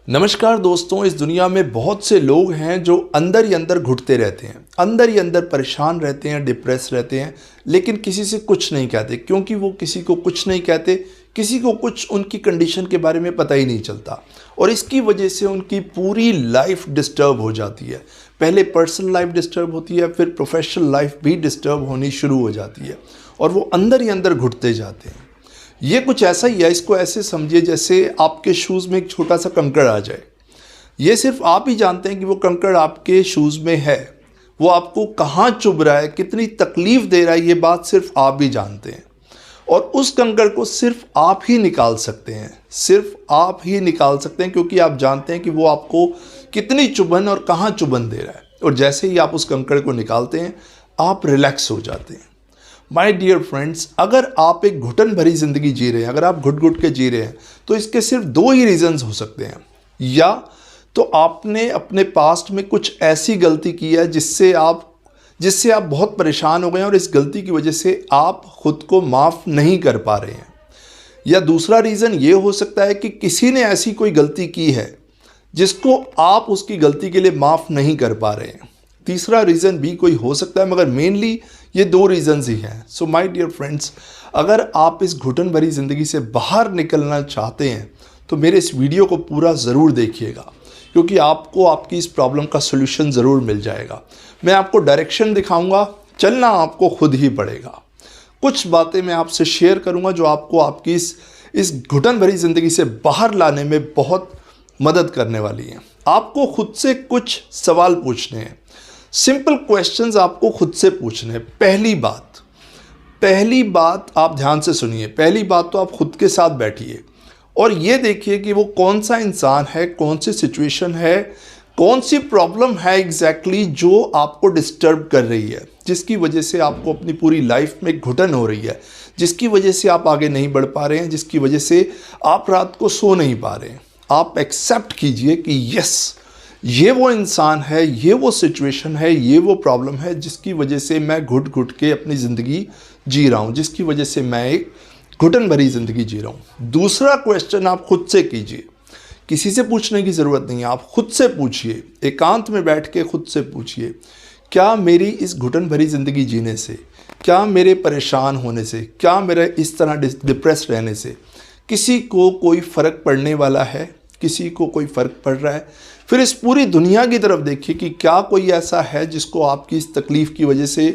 नमस्कार दोस्तों। इस दुनिया में बहुत से लोग हैं जो अंदर ही अंदर घुटते रहते हैं, अंदर ही अंदर परेशान रहते हैं, डिप्रेस रहते हैं, लेकिन किसी से कुछ नहीं कहते। क्योंकि वो किसी को कुछ नहीं कहते, किसी को कुछ उनकी कंडीशन के बारे में पता ही नहीं चलता और इसकी वजह से उनकी पूरी लाइफ डिस्टर्ब हो जाती है। पहले पर्सनल लाइफ डिस्टर्ब होती है, फिर प्रोफेशनल लाइफ भी डिस्टर्ब होनी शुरू हो जाती है और वो अंदर ही अंदर घुटते जाते हैं। ये कुछ ऐसा ही है, इसको ऐसे समझिए जैसे आपके शूज़ में एक छोटा सा कंकड़ आ जाए। ये सिर्फ आप ही जानते हैं कि वो कंकड़ आपके शूज़ में है, वो आपको कहाँ चुभ रहा है, कितनी तकलीफ़ दे रहा है, ये बात सिर्फ आप ही जानते हैं। और उस कंकड़ को सिर्फ आप ही निकाल सकते हैं, सिर्फ आप ही निकाल सकते हैं, क्योंकि आप जानते हैं कि वो आपको कितनी चुभन और कहाँ चुभन दे रहा है। और जैसे ही आप उस कंकड़ को निकालते हैं, आप रिलैक्स हो जाते हैं। माय डियर फ्रेंड्स, अगर आप एक घुटन भरी ज़िंदगी जी रहे हैं, अगर आप घुट घुट के जी रहे हैं, तो इसके सिर्फ दो ही रीज़न्स हो सकते हैं। या तो आपने अपने पास्ट में कुछ ऐसी गलती की है जिससे आप बहुत परेशान हो गए हैं और इस गलती की वजह से आप खुद को माफ़ नहीं कर पा रहे हैं। या दूसरा रीज़न ये हो सकता है कि किसी ने ऐसी कोई गलती की है जिसको आप उसकी गलती के लिए माफ़ नहीं कर पा रहे हैं। तीसरा रीज़न भी कोई हो सकता है, मगर मेनली ये दो रीज़न्स ही हैं। सो माय डियर फ्रेंड्स, अगर आप इस घुटन भरी ज़िंदगी से बाहर निकलना चाहते हैं तो मेरे इस वीडियो को पूरा ज़रूर देखिएगा, क्योंकि आपको आपकी इस प्रॉब्लम का सोल्यूशन ज़रूर मिल जाएगा। मैं आपको डायरेक्शन दिखाऊंगा, चलना आपको खुद ही पड़ेगा। कुछ बातें मैं आपसे शेयर करूंगा जो आपको आपकी इस घुटन भरी ज़िंदगी से बाहर लाने में बहुत मदद करने वाली हैं। आपको खुद से कुछ सवाल पूछने हैं, सिंपल क्वेश्चंस आपको खुद से पूछने हैं। पहली बात आप ध्यान से सुनिए। पहली बात तो आप खुद के साथ बैठिए और ये देखिए कि वो कौन सा इंसान है, कौन सी सिचुएशन है, कौन सी प्रॉब्लम है एग्जैक्टली जो आपको डिस्टर्ब कर रही है, जिसकी वजह से आपको अपनी पूरी लाइफ में घुटन हो रही है, जिसकी वजह से आप आगे नहीं बढ़ पा रहे हैं, जिसकी वजह से आप रात को सो नहीं पा रहे हैं। आप एक्सेप्ट कीजिए कि यस, ये वो इंसान है, ये वो सिचुएशन है, ये वो प्रॉब्लम है जिसकी वजह से मैं घुट घुट के अपनी ज़िंदगी जी रहा हूँ, जिसकी वजह से मैं एक घुटन भरी ज़िंदगी जी रहा हूँ। दूसरा क्वेश्चन आप खुद से कीजिए, किसी से पूछने की ज़रूरत नहीं है, आप खुद से पूछिए, एकांत में बैठ के खुद से पूछिए, क्या मेरी इस घुटन भरी ज़िंदगी जीने से, क्या मेरे परेशान होने से, क्या मेरे इस तरह डिप्रेस रहने से किसी को कोई फ़र्क पड़ने वाला है, किसी को कोई फ़र्क पड़ रहा है? फिर इस पूरी दुनिया की तरफ देखिए कि क्या कोई ऐसा है जिसको आपकी इस तकलीफ़ की वजह से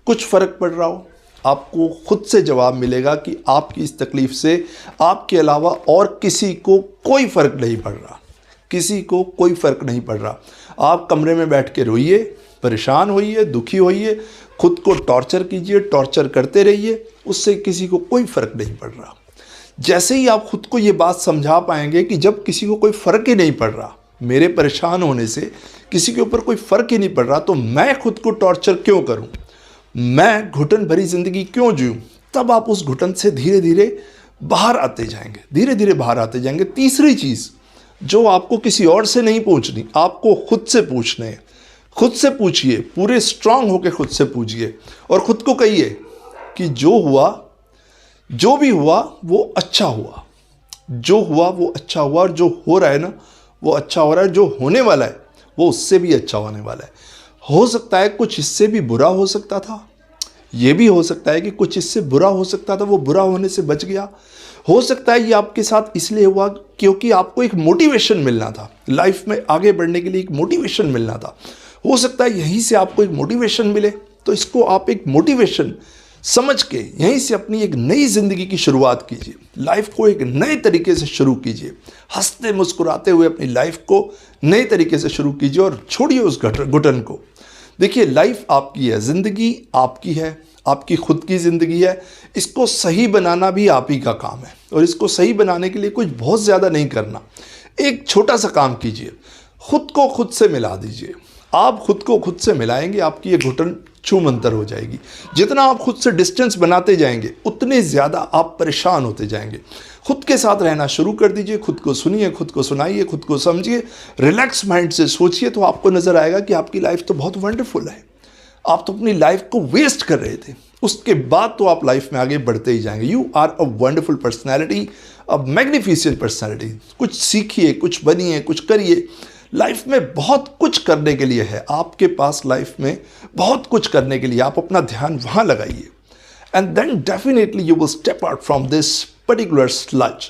कुछ फ़र्क पड़ रहा हो। आपको खुद से जवाब मिलेगा कि आपकी इस तकलीफ़ से आपके अलावा और किसी को कोई फ़र्क नहीं पड़ रहा, किसी को कोई फ़र्क नहीं पड़ रहा। आप कमरे में बैठ के रोइए, परेशान होइए, दुखी होइए, खुद को टॉर्चर कीजिए, टॉर्चर करते रहिए, उससे किसी को कोई फ़र्क नहीं पड़ रहा। जैसे ही आप खुद को ये बात समझा पाएंगे कि जब किसी को कोई फ़र्क ही नहीं पड़ रहा, मेरे परेशान होने से किसी के ऊपर कोई फ़र्क ही नहीं पड़ रहा, तो मैं खुद को टॉर्चर क्यों करूं, मैं घुटन भरी ज़िंदगी क्यों जीऊं, तब आप उस घुटन से धीरे धीरे बाहर आते जाएंगे, धीरे धीरे बाहर आते जाएंगे। तीसरी चीज़ जो आपको किसी और से नहीं पूछनी, आपको खुद से पूछने हैं। खुद से पूछिए, पूरे स्ट्रांग होकर खुद से पूछिए और ख़ुद को कहिए कि जो हुआ, जो भी हुआ वो अच्छा हुआ, जो हुआ वो अच्छा हुआ, और जो हो रहा है ना वो अच्छा हो रहा है, जो होने वाला है वो उससे भी अच्छा होने वाला है। हो सकता है कुछ इससे भी बुरा हो सकता था, ये भी हो सकता है कि कुछ इससे बुरा हो सकता था, वो बुरा होने से बच गया। हो सकता है ये आपके साथ इसलिए हुआ क्योंकि आपको एक मोटिवेशन मिलना था, लाइफ में आगे बढ़ने के लिए एक मोटिवेशन मिलना था। हो सकता है यहीं से आपको एक मोटिवेशन मिले, तो इसको आप एक मोटिवेशन समझ के यहीं से अपनी एक नई ज़िंदगी की शुरुआत कीजिए, लाइफ को एक नए तरीके से शुरू कीजिए, हंसते मुस्कुराते हुए अपनी लाइफ को नए तरीके से शुरू कीजिए और छोड़िए उस घुटन को। देखिए, लाइफ आपकी है, ज़िंदगी आपकी है, आपकी खुद की ज़िंदगी है। इसको सही बनाना भी आप ही का काम है और इसको सही बनाने के लिए कुछ बहुत ज़्यादा नहीं करना। एक छोटा सा काम कीजिए, खुद को खुद से मिला दीजिए। आप खुद को खुद से मिलाएंगे, आपकी ये घुटन छूमंतर हो जाएगी। जितना आप खुद से डिस्टेंस बनाते जाएंगे, उतने ज़्यादा आप परेशान होते जाएंगे। खुद के साथ रहना शुरू कर दीजिए, खुद को सुनिए, खुद को सुनाइए, खुद को समझिए, रिलैक्स माइंड से सोचिए, तो आपको नज़र आएगा कि आपकी लाइफ तो बहुत वंडरफुल है। आप तो अपनी लाइफ को वेस्ट कर रहे थे उसके बाद तो आप लाइफ में आगे बढ़ते ही जाएंगे। You are a wonderful personality, a magnificent personality. कुछ सीखिए, कुछ बनिए, कुछ करिए। लाइफ में बहुत कुछ करने के लिए है आपके पास, लाइफ में बहुत कुछ करने के लिए। आप अपना ध्यान वहाँ लगाइए and then definitely you will step out from this particular sludge.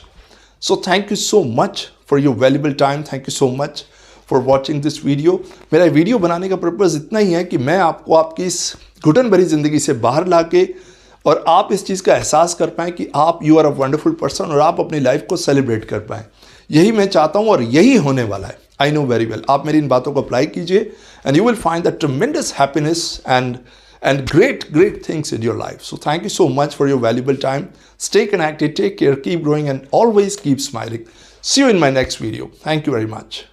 So thank you so much for your valuable time. Thank you so much for watching this video. मेरा वीडियो बनाने का पर्पज़ इतना ही है कि मैं आपको आपकी इस घुटन भरी ज़िंदगी से बाहर लाके और आप इस चीज़ का एहसास कर पाएँ कि आप you are a wonderful person और आप अपनी लाइफ को सेलिब्रेट कर पाएँ। यही मैं चाहता हूँ और यही होने वाला है। I know very well. आप मेरी इन बातों को अप्लाई कीजिए and you will find the ट्रेमेंडस happiness and great things in your life. So thank you so much for your valuable time. Stay connected, take care, keep growing, and always keep smiling. See you in my next video. Thank you very much.